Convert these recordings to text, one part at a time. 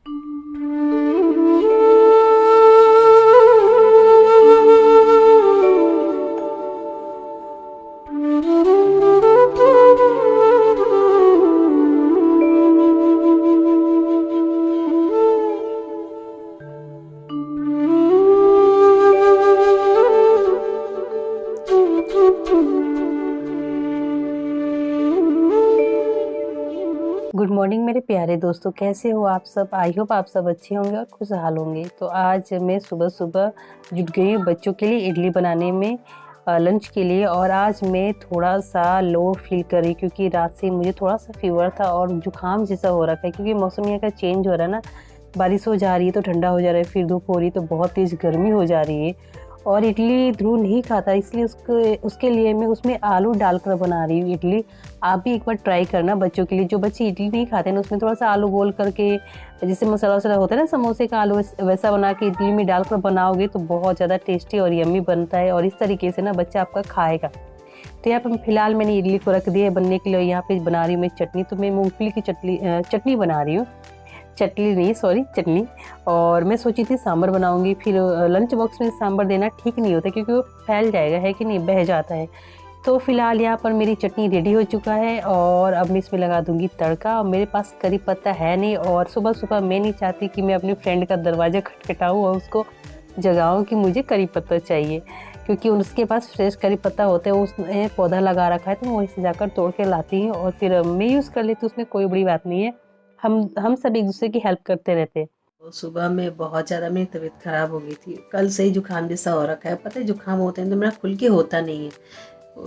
Good morning मेरे प्यारे दोस्तों, कैसे हो आप सब। आई होप आप सब अच्छे होंगे और खुशहाल होंगे। तो आज मैं सुबह सुबह जुट गई हूँ बच्चों के लिए इडली बनाने में लंच के लिए। और आज मैं थोड़ा सा लो फील कर रही क्योंकि रात से मुझे थोड़ा सा फीवर था और जुकाम जैसा हो रखा है क्योंकि मौसम यहाँ का चेंज हो रहा है ना। बारिश हो जा रही है तो ठंडा हो जा रहा है, फिर धूप हो रही है तो बहुत तेज़ गर्मी हो जा रही है। और इडली ध्रुव नहीं खाता, इसलिए उसके लिए मैं उसमें आलू डालकर बना रही हूँ इडली। आप भी एक बार ट्राई करना बच्चों के लिए। जो बच्चे इडली नहीं खाते हैं उसमें थोड़ा सा आलू गोल करके, जैसे मसाला वसाला होता है ना समोसे का आलू, वैसा बना के इडली में डालकर बनाओगे तो बहुत ज़्यादा टेस्टी और यम्मी बनता है। और इस तरीके से ना बच्चा आपका खाएगा। तो यहाँ पर फिलहाल मैंने इडली को रख दिया है बनने के लिए। यहाँ पे बना रही हूँ मैं चटनी। तो मैं मूँगफली की चटनी बना रही हूँ, चटनी नहीं सॉरी चटनी। और मैं सोची थी सांभर बनाऊंगी, फिर लंच बॉक्स में सांभर देना ठीक नहीं होता क्योंकि वो फैल जाएगा, है कि नहीं, बह जाता है। तो फिलहाल यहाँ पर मेरी चटनी रेडी हो चुका है और अब मैं इसमें लगा दूंगी तड़का। और मेरे पास करी पत्ता है नहीं और सुबह सुबह मैं नहीं चाहती कि मैं अपनी फ्रेंड का दरवाज़ा खटखटाऊँ और उसको जगाऊँ कि मुझे करी पत्ता चाहिए, क्योंकि उसके पास फ्रेश करी पत्ता होता है, उसने पौधा लगा रखा है। तो मैं वहीं से जाकर तोड़ के लाती हूँ और फिर मैं यूज़ कर लेती हूँ, उसमें कोई बड़ी बात नहीं है। हम सब एक दूसरे की हेल्प करते रहते हैं। तो सुबह में बहुत ज़्यादा मेरी तबीयत ख़राब हो गई थी। कल से ही जुकाम जैसा हो रखा है। पता है जुकाम होता है तो मेरा खुल के होता नहीं है,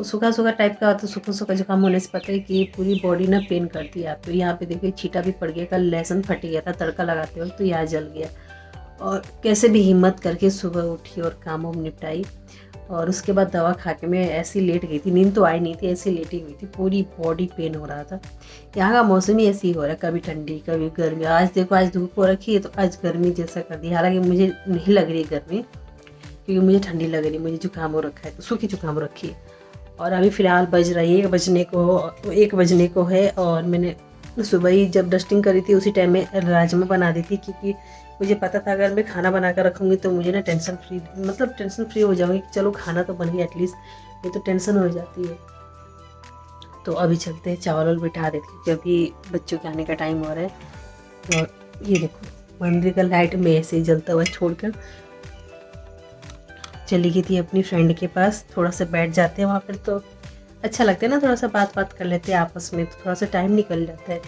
सूखा सूखा टाइप का होता है। सूखा सूखा जुकाम होने से पता है कि पूरी बॉडी ना पेन करती है आपको। यहाँ पे देखिए छींटा भी पड़ गया, कल लहसुन फट गया था तड़का लगाते वक्त तो यहाँ जल गया। और कैसे भी हिम्मत करके सुबह उठी और काम वाम निपटाई। और उसके बाद दवा खा के मैं ऐसी लेट गई थी, नींद तो आई नहीं थी, ऐसी लेटी हुई थी, पूरी बॉडी पेन हो रहा था। यहाँ का मौसम ही ऐसी ही हो रहा है, कभी ठंडी कभी गर्मी। आज देखो आज धूप हो रखी है तो आज गर्मी जैसा कर दी। हालांकि मुझे नहीं लग रही गर्मी क्योंकि मुझे ठंडी लग रही, मुझे जुकाम हो रखा है तो सूखी जुकाम रखी है। और अभी फ़िलहाल बज रही है 1 बजने को है। और मैंने सुबह ही जब डस्टिंग करी थी उसी टाइम में राजमा बना दी थी, क्योंकि मुझे पता था अगर मैं खाना बना कर रखूँगी तो मुझे ना टेंशन फ्री हो जाऊँगी कि चलो खाना तो बन गया एटलीस्ट, ये तो टेंशन हो जाती है। तो अभी चलते हैं चावल बिठा देते हैं क्योंकि बच्चों के आने का टाइम हो रहा है। और ये देखो मंदिर का लाइट में ऐसे ही जलता हुआ छोड़कर चली गई थी अपनी फ्रेंड के पास। थोड़ा सा बैठ जाते हैं वहाँ पर तो अच्छा लगता है ना, थोड़ा सा बात कर लेते हैं आपस में तो थोड़ा सा टाइम निकल जाता है।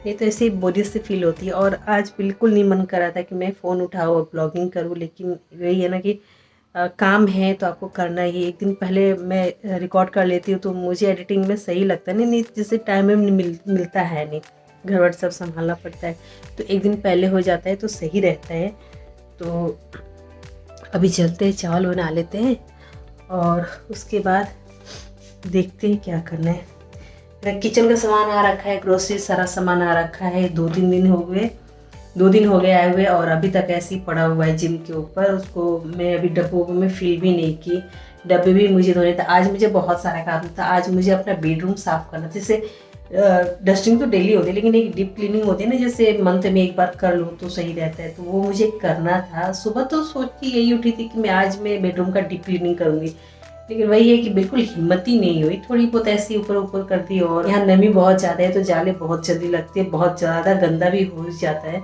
ये तो ऐसे ही बोरियत से फील होती है। और आज बिल्कुल नहीं मन कर रहा था कि मैं फ़ोन उठाऊँ और ब्लॉगिंग करूँ, लेकिन वही है ना कि काम है तो आपको करना ही। एक दिन पहले मैं रिकॉर्ड कर लेती हूँ तो मुझे एडिटिंग में सही लगता है, नहीं जैसे टाइम में मिलता है नहीं, घर वर सब संभालना पड़ता है तो एक दिन पहले हो जाता है तो सही रहता है। तो अभी चलते हैं चावल बना लेते हैं और उसके बाद देखते हैं क्या करना है। मेरा किचन का सामान आ रखा है, ग्रोसरी सारा सामान आ रखा है। 2 दिन हो गए आए हुए और अभी तक ऐसे ही पड़ा हुआ है जिम के ऊपर। उसको मैं अभी डब्बों में फिल भी नहीं की, डब्बे भी मुझे धोने था। आज मुझे बहुत सारा काम था, आज मुझे अपना बेडरूम साफ़ करना था। जैसे डस्टिंग तो डेली होती है लेकिन एक डीप क्लीनिंग होती है ना, जैसे मंथ में एक बार कर लूँ तो सही रहता है, तो वो मुझे करना था। सुबह तो सोच के यही उठी थी कि मैं आज बेडरूम का डीप क्लीनिंग करूँगी, लेकिन वही है कि बिल्कुल हिम्मत ही नहीं हुई। थोड़ी बहुत ऐसी ऊपर ऊपर कर दी और यहाँ नमी बहुत ज़्यादा है तो जाले बहुत जल्दी लगती है, बहुत ज़्यादा गंदा भी हो जाता है।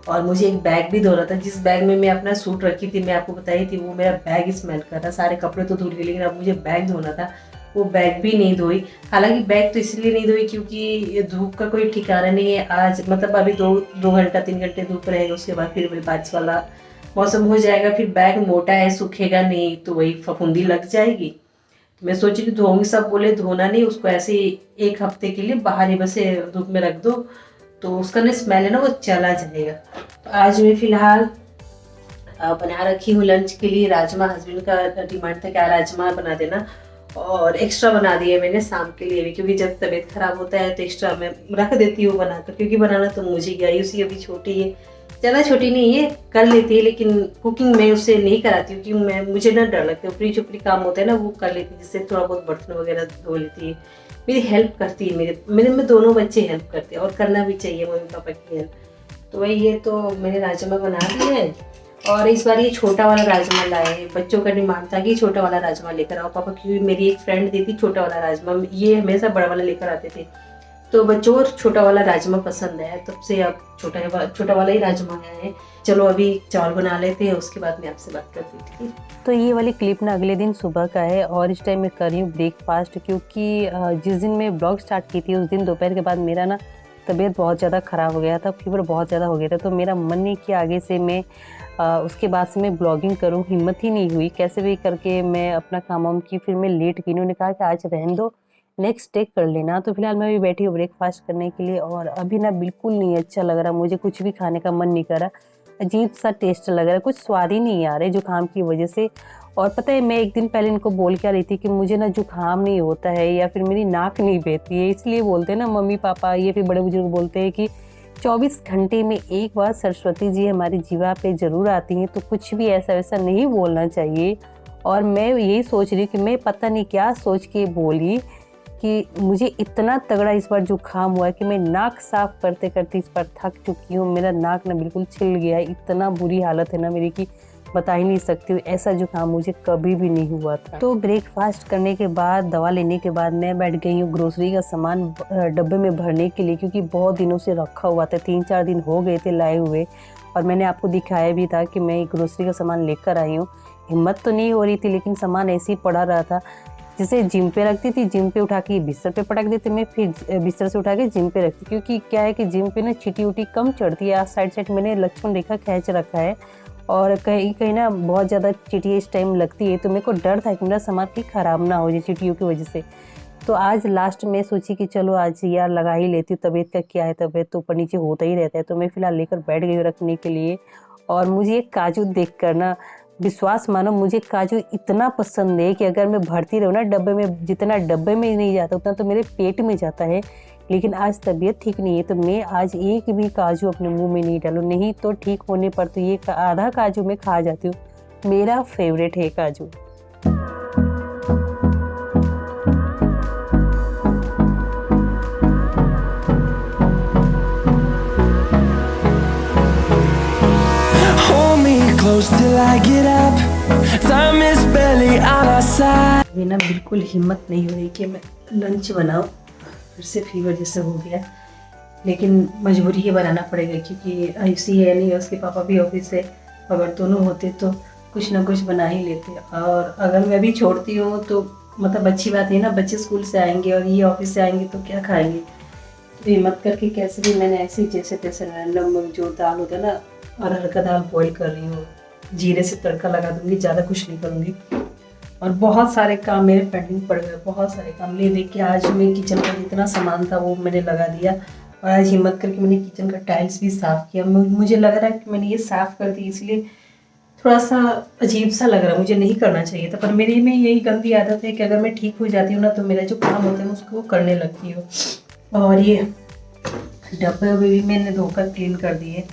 और मुझे एक बैग भी धोना था, जिस बैग में मैं अपना सूट रखी थी, मैं आपको बताई थी, वो मेरा बैग स्मेल कर रहा। सारे कपड़े तो धुल गए लेकिन अब मुझे बैग धोना था, वो बैग भी नहीं धोई। हालांकि बैग तो इसलिए नहीं धोई क्योंकि धूप का कोई ठिकाना नहीं है आज, मतलब अभी 2 घंटा 3 घंटे धूप रहेगा, उसके बाद फिर बारिश वाला मौसम हो जाएगा। फिर बैग मोटा है, सूखेगा नहीं तो वही फफूंदी लग जाएगी। मैं सोची कि धोऊंगी, सब बोले धोना नहीं, उसको ऐसे 1 हफ्ते के लिए बाहर ही बस धूप में रख दो तो उसका ना स्मेल है ना वो चला जाएगा। तो आज मैं फिलहाल बना रखी हूँ लंच के लिए राजमा। हस्बैंड का डिमांड था क्या राजमा बना देना, और एक्स्ट्रा बना दिए मैंने शाम के लिए भी, क्योंकि जब तबीयत खराब होता है तो एक्स्ट्रा मैं रख देती हूँ बनाकर, क्योंकि बनाना तो मुझे क्या है, उसी अभी छोटी है, ज़्यादा छोटी नहीं है, कर लेती है, लेकिन कुकिंग मैं उससे नहीं कराती हूँ क्योंकि मुझे ना डर लगता है। ऊपरी चुपड़ी काम होता है ना वो कर लेती है, जिससे थोड़ा बहुत बर्तन वगैरह धो लेती है, मेरी हेल्प करती है। मेरे दोनों बच्चे हेल्प करते हैं और करना भी चाहिए मम्मी पापा की हेल्प। तो वही ये तो मैंने राजमा बना दिए है। और इस बार ये छोटा वाला राजमा लाए हैं। बच्चों का डिमांड था कि छोटा वाला राजमा लेकर आओ पापा, क्योंकि मेरी एक फ्रेंड दी थी छोटा वाला राजमा, ये हमेशा बड़ा वाला लेकर आते थे। तो बच्चों को छोटा वाला राजमा पसंद है, तब से अब छोटा वाला ही राजमा आया है। चलो अभी चावल बना लेते हैं, उसके बाद मैं आपसे बात करती हूँ, ठीक है। तो ये वाली क्लिप ना अगले दिन सुबह का है और इस टाइम मैं कर रही हूँ ब्रेकफास्ट, क्योंकि जिस दिन मैं ब्लॉग स्टार्ट की थी उस दिन दोपहर के बाद मेरा ना तबीयत बहुत ज़्यादा ख़राब हो गया था, फीवर बहुत ज़्यादा हो गया था। तो मेरा मन नहीं किया आगे से मैं उसके बाद से मैं ब्लॉगिंग करूँ, हिम्मत ही नहीं हुई। कैसे भी करके मैं अपना काम वाम की, फिर मैं लेट गई। उन्होंने कहा कि आज रहने दो, नेक्स्ट डे कर लेना। तो फिलहाल मैं अभी बैठी हूँ ब्रेकफास्ट करने के लिए और अभी ना बिल्कुल नहीं अच्छा लग रहा, मुझे कुछ भी खाने का मन नहीं कर रहा। अजीब सा टेस्ट लग रहा है, कुछ स्वाद ही नहीं आ रहा है जुकाम की वजह से। और पता है मैं एक दिन पहले इनको बोल के आ रही थी कि मुझे ना जुकाम नहीं होता है या फिर मेरी नाक नहीं बहती है, इसलिए बोलते हैं ना मम्मी पापा, ये फिर बड़े बुजुर्ग बोलते हैं कि 24 घंटे में एक बार सरस्वती जी हमारी जीवा पे ज़रूर आती हैं, तो कुछ भी ऐसा वैसा नहीं बोलना चाहिए। और मैं यही सोच रही हूँ कि मैं पता नहीं क्या सोच के बोली कि मुझे इतना तगड़ा इस बार जुकाम हुआ है कि मैं नाक साफ करते करते इस बार थक चुकी हूँ। मेरा नाक ना बिल्कुल छिल गया है, इतना बुरी हालत है ना मेरी कि बता ही नहीं सकती हूँ। ऐसा जुकाम मुझे कभी भी नहीं हुआ था। तो ब्रेकफास्ट करने के बाद, दवा लेने के बाद मैं बैठ गई हूँ ग्रोसरी का सामान डब्बे में भरने के लिए, क्योंकि बहुत दिनों से रखा हुआ था, 3-4 दिन हो गए थे लाए हुए। और मैंने आपको दिखाया भी था कि मैं ग्रोसरी का सामान लेकर आई हूँ। हिम्मत तो नहीं हो रही थी, लेकिन सामान ऐसे ही पड़ा रहा था। जिसे जिम पे रखती थी, जिम पे उठा के बिस्तर पे पटक देते, मैं फिर बिस्तर से उठा के जिम पे रखती, क्योंकि क्या है कि जिम पे ना चींटी उटी कम चढ़ती है। साइड साइड मैंने लक्ष्मण रेखा खींच रखा है और कहीं कहीं ना बहुत ज़्यादा चींटी इस टाइम लगती है, तो मेरे को डर था कि मेरा सामान कहीं ख़राब ना हो जाए चींटियों की वजह से। तो आज लास्ट में सोची कि चलो आज यार लगा ही लेती हूँ, तबीयत का क्या है, तबीयत तो ऊपर नीचे होता ही रहता है। तो मैं फ़िलहाल लेकर बैठ गई हूँ रखने के लिए। और मुझे ये काजू देख कर ना, विश्वास मानो, मुझे काजू इतना पसंद है कि अगर मैं भरती रहूँ ना डब्बे में, जितना डब्बे में नहीं जाता उतना तो मेरे पेट में जाता है। लेकिन आज तबीयत ठीक नहीं है, तो मैं आज एक भी काजू अपने मुंह में नहीं डालूँ, नहीं तो ठीक होने पर तो ये आधा काजू मैं खा जाती हूँ। मेरा फेवरेट है काजू। till I get up. Time is barely on our side. अभी ना बिल्कुल हिम्मत नहीं हो रही कि मैं लंच बनाऊं, फिर से फीवर जैसा हो गया। लेकिन मजबूरी ही बनाना पड़ेगा, क्योंकि आयुषी है नहीं, उसके पापा भी ऑफिस है। अगर दोनों होते तो कुछ ना कुछ बना ही लेते। और अगर मैं भी छोड़ती हूँ तो मतलब अच्छी बात है ना, बच्चे स्कूल से आएंगे और ये ऑफिस से आएंगे तो क्या खाएंगे। तो हिम्मत करके कैसे भी मैंने ऐसे ही जैसे तैसे रैंडम जो दाल होता है ना, अरहर का दाल बॉईल कर रही हूँ, जीरे से तड़का लगा दूंगी, ज़्यादा कुछ नहीं करूँगी। और बहुत सारे काम मेरे पेंडिंग पड़ गए, बहुत सारे काम। ले देख के आज मैं किचन का जितना सामान था वो मैंने लगा दिया। और आज हिम्मत करके मैंने किचन का टाइल्स भी साफ़ किया। मुझे लग रहा है कि मैंने ये साफ़ कर दी, इसलिए थोड़ा सा अजीब सा लग रहा है, मुझे नहीं करना चाहिए था। पर मेरी में यही गंदी आदत है कि अगर मैं ठीक हो जाती हूँ ना, तो मेरा जो काम होता है मैं उसको करने लगती हूँ। और ये डब्बे भी मैंने धोकर क्लीन कर दिए,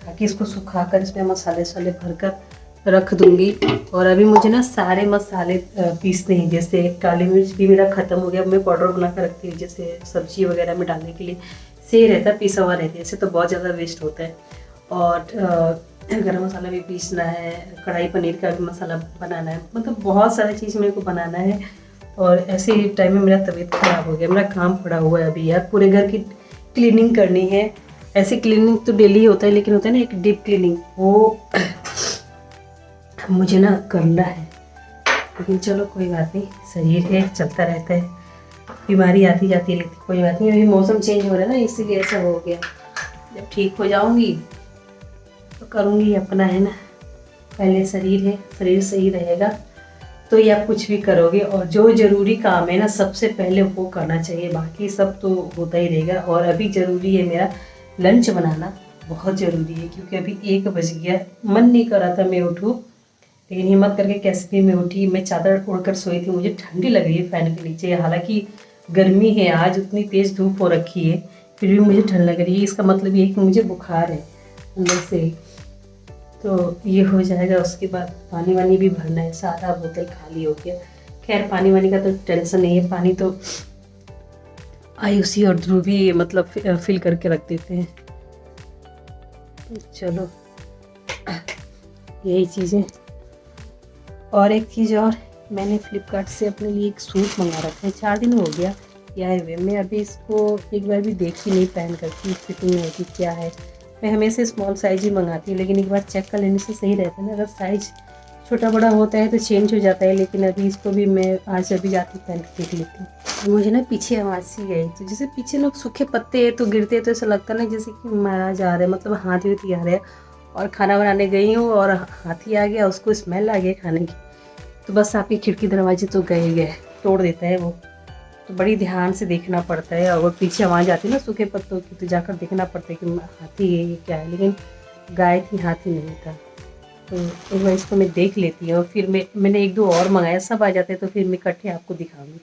ताकि इसको सुखाकर इसमें मसाले वसाले भरकर रख दूंगी। और अभी मुझे ना सारे मसाले पीसने हैं, जैसे काली मिर्च भी मेरा ख़त्म हो गया, मैं पाउडर बना कर रखती हूँ, जैसे सब्जी वगैरह में डालने के लिए सही रहता है, पिसा हुआ रहता है, ऐसे तो बहुत ज़्यादा वेस्ट होता है। और गरम मसाला भी पीसना है, कढ़ाई पनीर का भी मसाला बनाना है, मतलब बहुत सारी चीज़ मेरे को बनाना है। और ऐसे ही टाइम में मेरा तबीयत ख़राब हो गया, मेरा काम पड़ा हुआ है अभी यार, पूरे घर की क्लीनिंग करनी है। ऐसे क्लीनिंग तो डेली होता है, लेकिन होता है ना एक डीप क्लीनिंग, वो मुझे ना करना है। लेकिन चलो कोई बात नहीं, शरीर है, चलता रहता है, बीमारी आती जाती रहती, कोई बात नहीं। अभी मौसम चेंज हो रहा है ना, इसीलिए ऐसा हो गया। जब ठीक हो जाऊंगी तो करूँगी अपना, है ना। पहले शरीर है, शरीर सही रहेगा तो ये आप कुछ भी करोगे। और जो ज़रूरी काम है ना, सबसे पहले वो करना चाहिए, बाकी सब तो होता ही रहेगा। और अभी ज़रूरी है मेरा लंच बनाना, बहुत ज़रूरी है, क्योंकि अभी 1 बज गया। मन नहीं कर रहा था मैं उठूँ, लेकिन हिम्मत करके कैसे भी मैं उठी। मैं चादर ओढ़कर सोई थी, मुझे ठंडी लग रही है फ़ैन के नीचे, हालांकि गर्मी है, आज उतनी तेज़ धूप हो रखी है, फिर भी मुझे ठंड लग रही है। इसका मतलब ये है कि मुझे बुखार है अंदर से। तो ये हो जाएगा, उसके बाद पानी वानी भी भरना है, सारा बोतल खाली हो गया। खैर पानी वानी का तो टेंशन नहीं है, पानी तो आयुषी और ध्रुव भी मतलब फिल करके रख देते हैं। चलो यही चीज़ें। और एक चीज़ और, मैंने फ्लिपकार्ट से अपने लिए एक सूट मंगा रखा है, 4 दिन हो गया ये आए हुए। मैं अभी इसको एक बार भी देखी नहीं पहन कर कि फिटिंग है कि क्या है। मैं हमेशा स्मॉल साइज़ ही मंगाती हूँ, लेकिन एक बार चेक कर लेने से सही रहता है ना। अगर साइज़ छोटा बड़ा होता है तो चेंज हो जाता है, लेकिन अभी इसको भी मैं आज अभी जाती पहन के देख लेती हूँ। तो मुझे ना पीछे आवाज़ सी गई, तो जैसे पीछे लोग सूखे पत्ते तो गिरते तो ऐसा लगता ना जैसे कि मारा जा रहा है, मतलब हाथी उथी आ रहे हैं। और खाना बनाने गई हूँ और हाथी आ गया, उसको स्मेल आ गया खाने की, तो बस आपकी खिड़की दरवाजे तो गए तोड़ देता है वो। तो बड़ी ध्यान से देखना पड़ता है, और पीछे आवाज़ आती है ना सूखे पत्तों की, तो जाकर देखना पड़ता है कि हाथी है ये क्या है। लेकिन गाय थी, हाथी नहीं था। तो एक बार इसको मैं देख लेती हूँ, और फिर मैंने 1-2 और मंगाया, सब आ जाते हैं तो फिर मैं इकट्ठे आपको दिखाऊंगी।